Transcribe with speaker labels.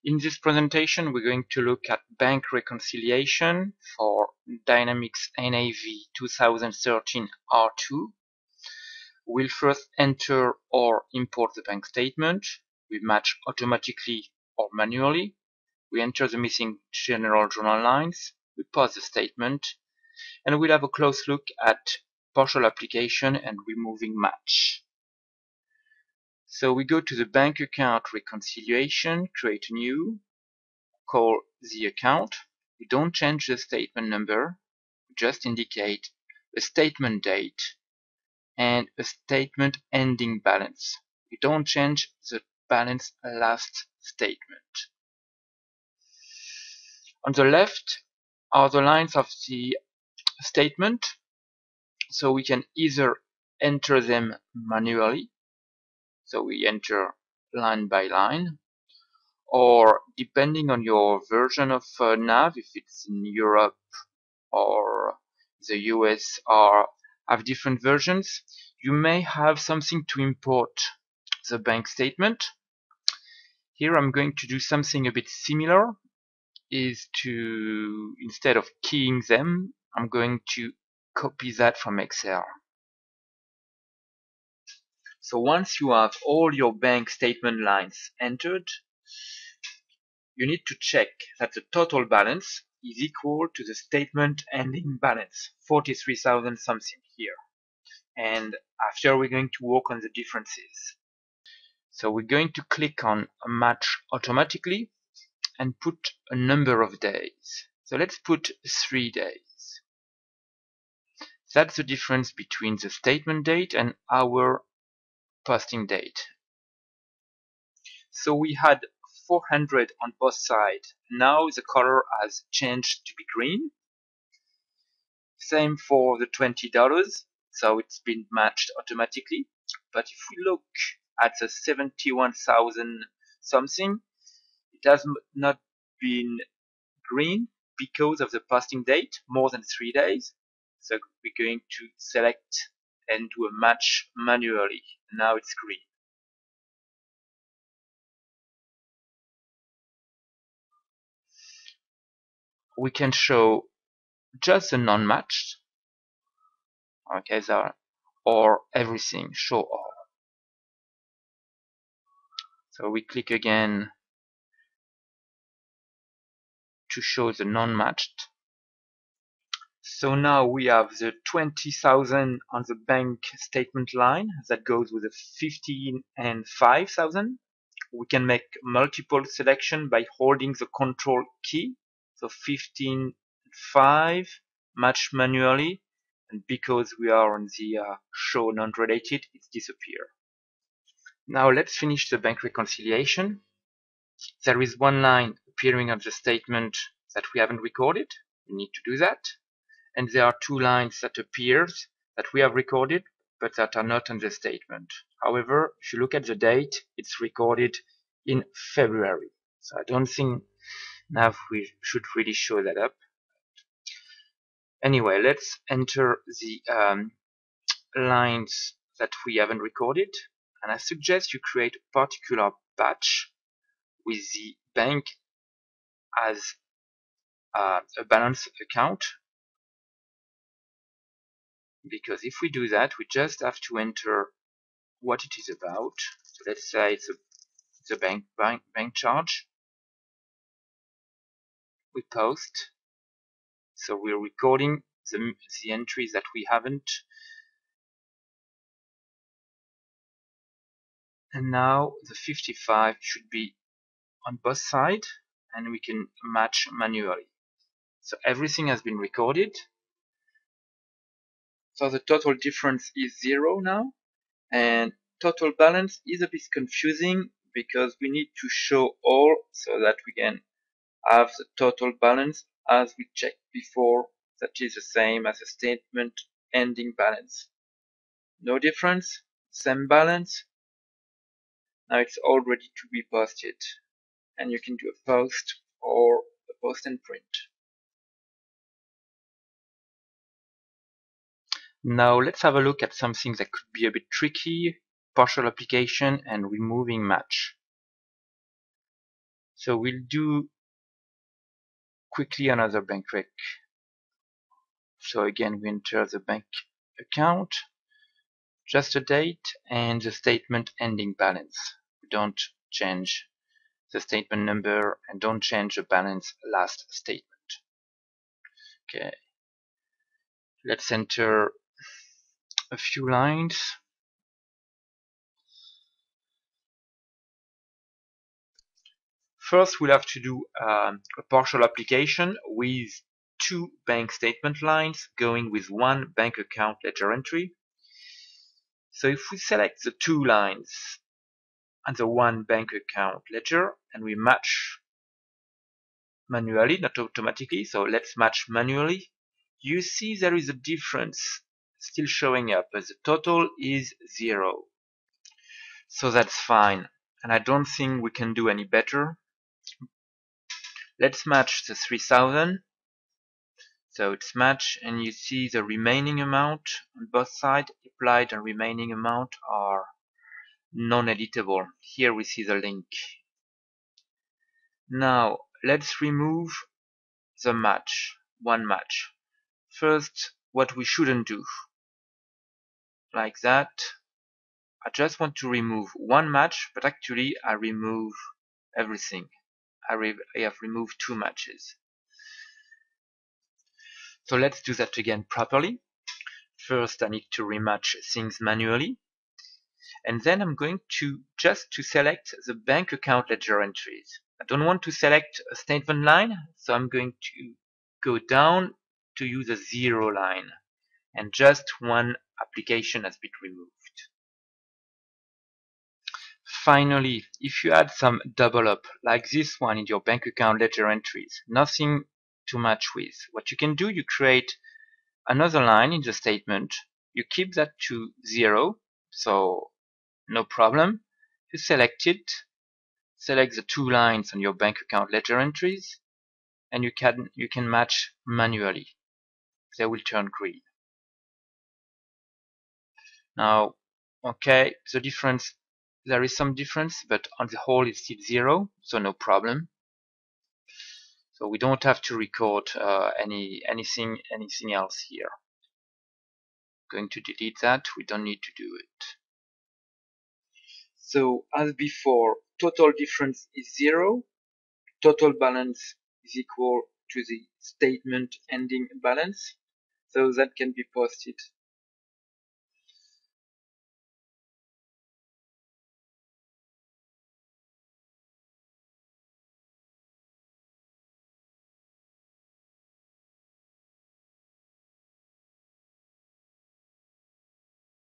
Speaker 1: In this presentation, we're going to look at bank reconciliation for Dynamics NAV 2013 R2. We'll first enter or import the bank statement. We match automatically or manually. We enter the missing general journal lines. We pause the statement. And we'll have a close look at partial application and removing match. So we go to the bank account reconciliation, create a new, call the account. We don't change the statement number, we just indicate a statement date and a statement ending balance. We don't change the balance last statement. On the left are the lines of the statement, so we can either enter them manually, so we enter line by line, or depending on your version of NAV, if it's in Europe or the US or have different versions, you may have something to import the bank statement. Here I'm going to do something a bit similar, is to, instead of keying them, I'm going to copy that from Excel. So once you have all your bank statement lines entered, you need to check that the total balance is equal to the statement ending balance, 43,000 something here. And after we're going to work on the differences. So we're going to click on match automatically and put a number of days. So let's put 3 days. That's the difference between the statement date and our posting date. So we had 400 on both sides. Now the color has changed to be green. Same for the $20, so it's been matched automatically. But if we look at the 71,000 something, it has not been green because of the posting date, more than 3 days. So we're going to select and do a match manually. Now it's green. We can show just the non-matched, okay, or everything, show all. So we click again to show the non-matched. So now we have the 20,000 on the bank statement line that goes with the 15 and 5,000. We can make multiple selection by holding the control key. So 15, 5, match manually, and because we are on the show non-related, it's disappear. Now let's finish the bank reconciliation. There is one line appearing on the statement that we haven't recorded. We need to do that. And there are 2 lines that appears that we have recorded, but that are not on the statement. However, if you look at the date, it's recorded in February. So I don't think now we should really show that up. Anyway, let's enter the lines that we haven't recorded. And I suggest you create a particular batch with the bank as a balance account. Because if we do that, we just have to enter what it is about. So let's say it's the bank charge. We post. So we're recording the entries that we haven't. And now the 55 should be on both sides, and we can match manually. So everything has been recorded. So the total difference is 0 now, and total balance is a bit confusing because we need to show all so that we can have the total balance as we checked before, that is the same as the statement ending balance. No difference, same balance. Now it's all ready to be posted, and you can do a post or a post and print. Now let's have a look at something that could be a bit tricky, partial application and removing match. So we'll do quickly another bank rec. So again, we enter the bank account, just a date, and the statement ending balance. We don't change the statement number and don't change the balance last statement. Okay, let's enter a few lines. First, we'll have to do a partial application with two bank statement lines going with one bank account ledger entry. So if we select the two lines and the one bank account ledger and we match manually, not automatically, so let's match manually, you see there is a difference still showing up as the total is 0. So that's fine, and I don't think we can do any better. Let's match the 3000. So it's matched, and you see the remaining amount on both sides, applied and remaining amount are non-editable. Here we see the link. Now let's remove the match, one match. First, what we shouldn't do, like that. I just want to remove one match, but actually I remove everything. I have removed two matches. So let's do that again properly. First, I need to rematch things manually. And then I'm going to just select the bank account ledger entries. I don't want to select a statement line, so I'm going to go down to use a 0 line. And just one application has been removed. Finally, if you add some double up like this one in your bank account ledger entries, nothing to match with, what you can do, you create another line in the statement, you keep that to 0, so no problem. You select it, select the two lines on your bank account ledger entries, and you can match manually. They will turn green. Now, okay, the difference, there is some difference, but on the whole it's still 0, so no problem. So we don't have to record anything else here. Going to delete that, we don't need to do it. So as before, total difference is 0, total balance is equal to the statement ending balance, so that can be posted